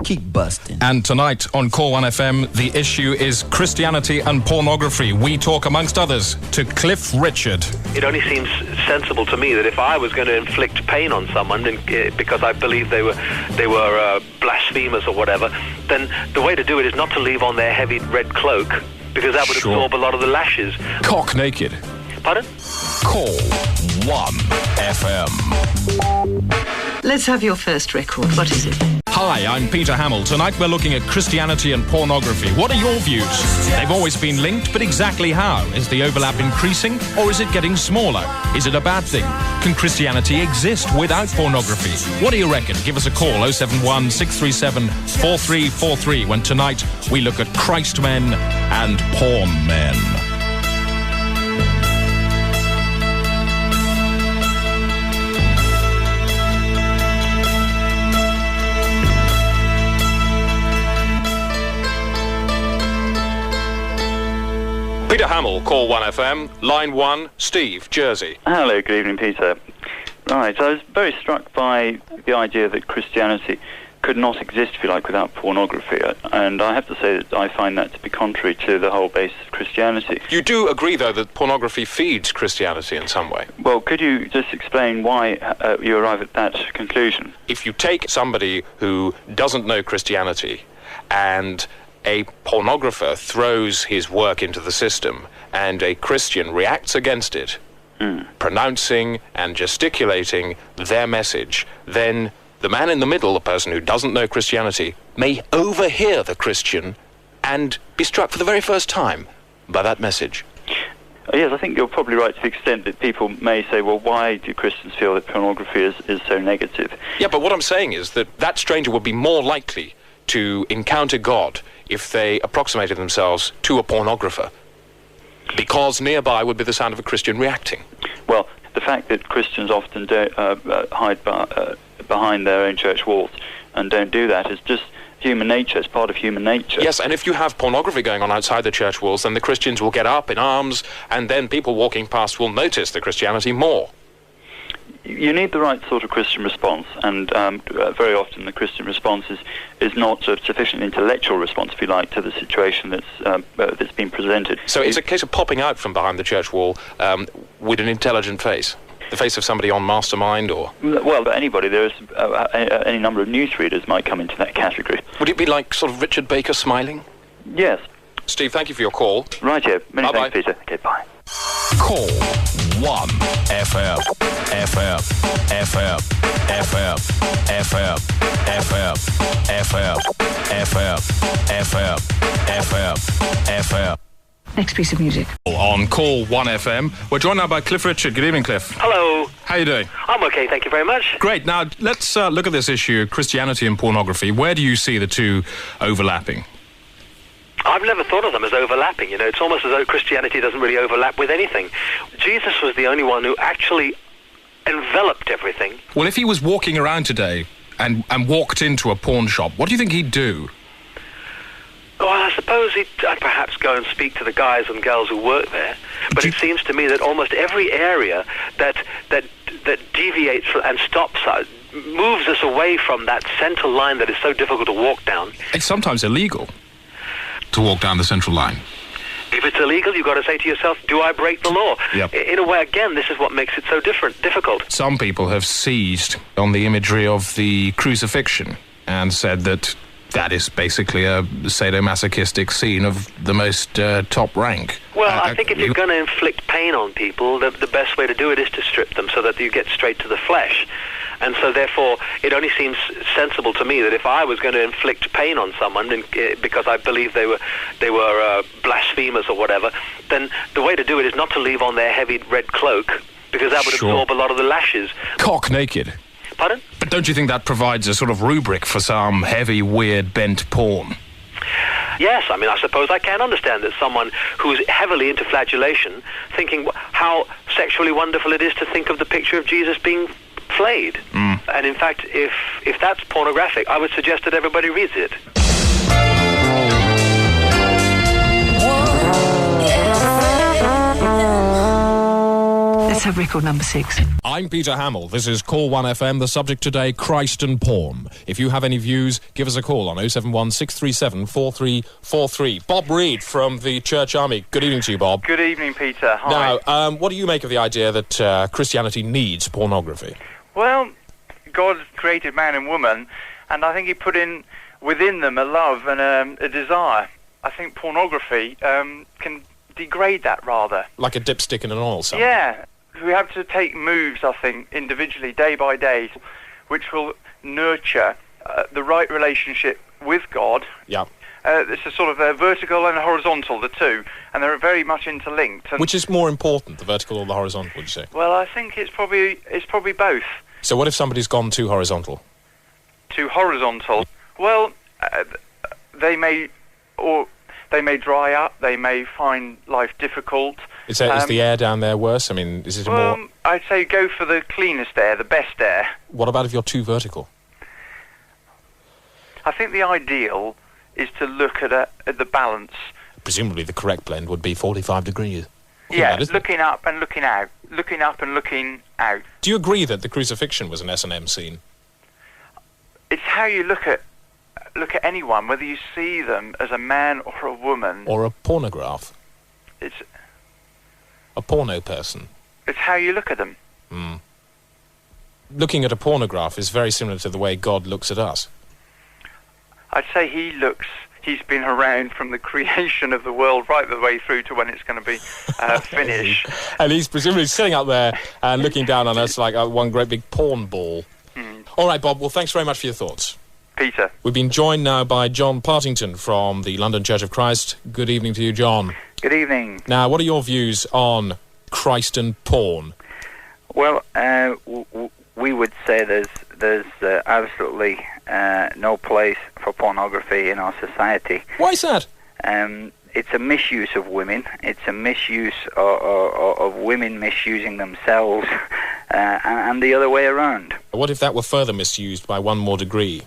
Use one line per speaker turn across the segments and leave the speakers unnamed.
Keep busting.
And tonight on Call 1FM, the issue is Christianity and pornography. We talk, amongst others, to Cliff Richard.
It only seems sensible to me that if I was going to inflict pain on someone because I believe they were blasphemers or whatever, then the way to do it is not to leave on their heavy red cloak, because that would absorb a lot of the lashes.
Cock naked.
Pardon?
Call 1FM.
Let's have your first record. What is it?
Hi, I'm Peter Hamill. Tonight we're looking at Christianity and pornography. What are your views? They've always been linked, but exactly how? Is the overlap increasing, or is it getting smaller? Is it a bad thing? Can Christianity exist without pornography? What do you reckon? Give us a call, 071 637 4343, when tonight we look at Christ men and porn men. Peter Hamill, Call 1FM, Line 1, Steve, Jersey.
Hello, good evening, Peter. Right, I was very struck by the idea that Christianity could not exist, if you like, without pornography, and I have to say that I find that to be contrary to the whole basis of Christianity.
You do agree, though, that pornography feeds Christianity in some way?
Well, could you just explain why you arrive at that conclusion?
If you take somebody who doesn't know Christianity and a pornographer throws his work into the system and a Christian reacts against it, pronouncing and gesticulating their message, then the man in the middle, the person who doesn't know Christianity, may overhear the Christian and be struck for the very first time by that message.
Yes, I think you're probably right to the extent that people may say, well, why do Christians feel that pornography is so negative?
Yeah, but what I'm saying is that stranger would be more likely to encounter God if they approximated themselves to a pornographer, because nearby would be the sound of a Christian reacting.
Well, the fact that Christians often don't hide behind their own church walls and don't do that is just human nature. It's part of human nature.
Yes, and if you have pornography going on outside the church walls, then the Christians will get up in arms, and then people walking past will notice the Christianity more.
You need the right sort of Christian response, and very often the Christian response is not sort of sufficient intellectual response, if you like, to the situation that's been presented.
So it's a case of popping out from behind the church wall with an intelligent face? The face of somebody on Mastermind, or...?
Well, anybody. There is any number of newsreaders might come into that category.
Would it be like sort of Richard Baker smiling?
Yes.
Steve, thank you for your call.
Right, yeah. Many
Bye-bye.
thanks, Peter. Okay, bye.
Call 1FM, FM, FM, FM, FM, FM, FM, FM, FM, FM, FM.
Next piece of music.
On Call 1FM, we're joined now by Cliff Richard. Good evening, Cliff.
Hello.
How are you doing?
I'm okay, thank you very much.
Great. Now, let's look at this issue, Christianity and pornography. Where do you see the two overlapping?
I've never thought of them as overlapping. You know, it's almost as though Christianity doesn't really overlap with anything. Jesus was the only one who actually enveloped everything.
Well, if he was walking around today and walked into a pawn shop, what do you think he'd do?
Well, I suppose I'd perhaps go and speak to the guys and girls who work there. But it seems to me that almost every area that deviates and stops us, moves us away from that central line that is so difficult to walk down.
It's sometimes illegal to walk down the central line.
If it's illegal, you've got to say to yourself, do I break the law?
Yep.
In a way, again, this is what makes it so difficult.
Some people have seized on the imagery of the crucifixion and said that is basically a sadomasochistic scene of the most top rank.
Well, I think if you're going to inflict pain on people, the best way to do it is to strip them so that you get straight to the flesh. And so, therefore, it only seems sensible to me that if I was going to inflict pain on someone because I believe they were blasphemers or whatever, then the way to do it is not to leave on their heavy red cloak, because that would absorb a lot of the lashes.
Cock naked.
Pardon?
But don't you think that provides a sort of rubric for some heavy, weird, bent porn?
Yes, I mean, I suppose I can understand that someone who's heavily into flagellation, thinking how sexually wonderful it is to think of the picture of Jesus being flayed. And in fact, if that's pornographic, I would suggest that everybody reads it.
Let's have record number 6.
I'm Peter Hamill. This is Call 1FM. The subject today, Christ and porn. If you have any views, give us a call on 071 637 4343. Bob Reed from the Church Army. Good evening to you, Bob.
Good evening, Peter. Hi.
Now, what do you make of the idea that Christianity needs pornography?
Well, God created man and woman, and I think he put in within them a love and a desire. I think pornography can degrade that rather.
Like a dipstick in an oil sump?
Yeah. We have to take moves, I think, individually, day by day, which will nurture the right relationship with God.
Yeah.
It's a sort of vertical and horizontal, the two, and they're very much interlinked. And
which is more important, the vertical or the horizontal, would you say?
well, I think it's probably both.
So what if somebody's gone too horizontal?
Too horizontal. Well, they may dry up. They may find life difficult.
Is the air down there worse? I mean, is it more...
I'd say go for the cleanest air, the best air.
What about if you're too vertical?
I think the ideal is to look at the balance.
Presumably the correct blend would be 45 degrees.
Yeah, looking up and looking out. Looking up and looking out.
Do you agree that the crucifixion was an S&M scene?
It's how you look at anyone, whether you see them as a man or a woman.
Or a pornograph?
It's
a porno person?
It's how you look at them.
Mm. Looking at a pornograph is very similar to the way God looks at us.
I'd say he's been around from the creation of the world right the way through to when it's going to be finished.
And he's presumably sitting up there and looking down on us like one great big porn ball. Mm. All right, Bob, well, thanks very much for your thoughts.
Peter.
We've been joined now by John Partington from the London Church of Christ. Good evening to you, John.
Good evening.
Now, what are your views on Christ and porn?
Well, we would say there's absolutely no place for pornography in our society.
Why is that?
It's a misuse of women. It's a misuse of women misusing themselves, and the other way around.
What if that were further misused by one more degree?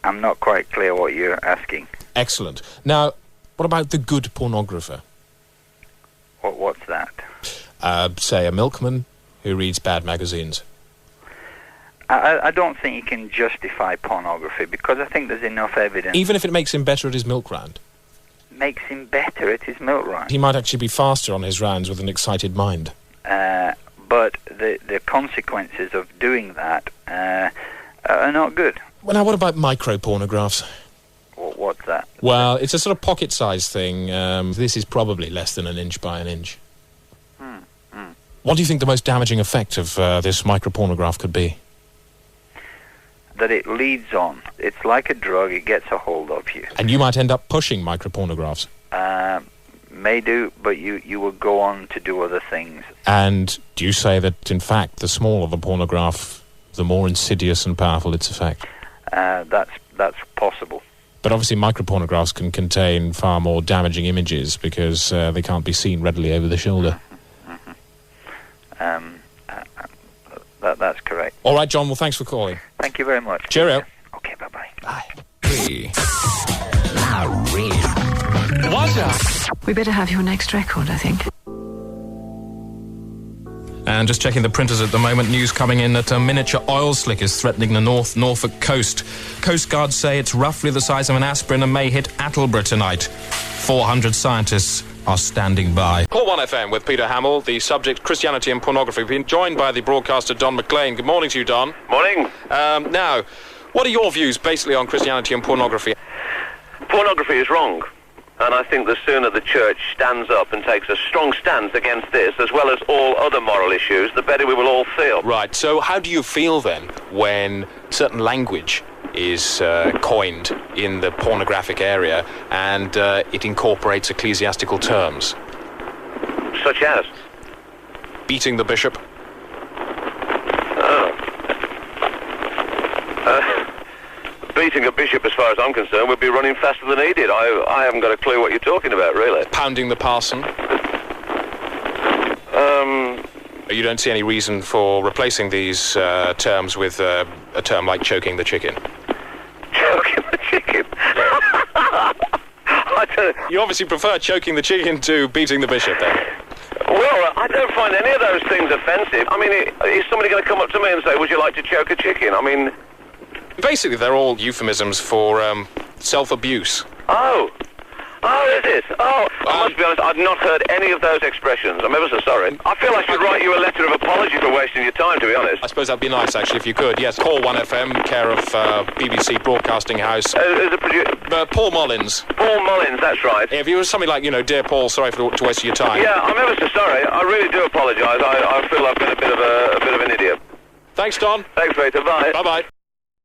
I'm not quite clear what you're asking.
Excellent. Now, what about the good pornographer?
What's that?
Say a milkman who reads bad magazines.
I don't think you can justify pornography because I think there's enough evidence.
Even if it makes him better at his milk round?
Makes him better at his milk round.
He might actually be faster on his rounds with an excited mind.
But the consequences of doing that are not good.
Well, now, what about micro-pornographs?
What's that?
Well, it's a sort of pocket-sized thing. This is probably less than an inch by an inch. What do you think the most damaging effect of this micro-pornograph could be?
That it leads on. It's like a drug. It gets a hold of you.
And you might end up pushing micro-pornographs.
May do, but you will go on to do other things. And
do you say that, in fact, the smaller the pornograph, the more insidious and powerful its effect?
That's possible.
But obviously micro-pornographs can contain far more damaging images because they can't be seen readily over the shoulder.
That's correct.
All right, John, well, thanks for calling.
Thank you very much.
Cheerio.
Okay, bye-bye.
Bye.
We better have your next record, I think.
And just checking the printers at the moment, news coming in that a miniature oil slick is threatening the Norfolk coast. Coast Guards say it's roughly the size of an aspirin and may hit Attleborough tonight. 400 scientists are standing by. Call 1FM with Peter Hamill, the subject Christianity and pornography. We've been joined by the broadcaster Don McLean. Good morning to you, Don.
Morning.
Now, what are your views basically on Christianity and pornography?
Pornography is wrong. And I think the sooner the church stands up and takes a strong stance against this, as well as all other moral issues, the better we will all feel.
Right, so how do you feel then when certain language is coined in the pornographic area and it incorporates ecclesiastical terms?
Such as?
Beating the bishop.
Beating a bishop, as far as I'm concerned, would be running faster than he did. I haven't got a clue what you're talking about, really.
Pounding the parson. You don't see any reason for replacing these terms with a term like choking the chicken.
Choking the chicken? I don't...
You obviously prefer choking the chicken to beating the bishop, then?
Well, I don't find any of those things offensive. I mean, is somebody going to come up to me and say, would you like to choke a chicken? I mean...
Basically, they're all euphemisms for self-abuse.
Oh, is it? Oh, I must be honest, I've not heard any of those expressions. I'm ever so sorry. I feel I should write you a letter of apology for wasting your time, to be honest.
I suppose that'd be nice, actually, if you could. Yes, call 1FM, care of BBC Broadcasting House.
Who's the producer?
Paul Mullins.
Paul Mullins, that's right.
If you were something like, dear Paul, sorry to waste your time.
Yeah, I'm ever so sorry. I really do apologise. I feel I've been a bit of an idiot.
Thanks, Don.
Thanks, Peter. Bye.
Bye-bye.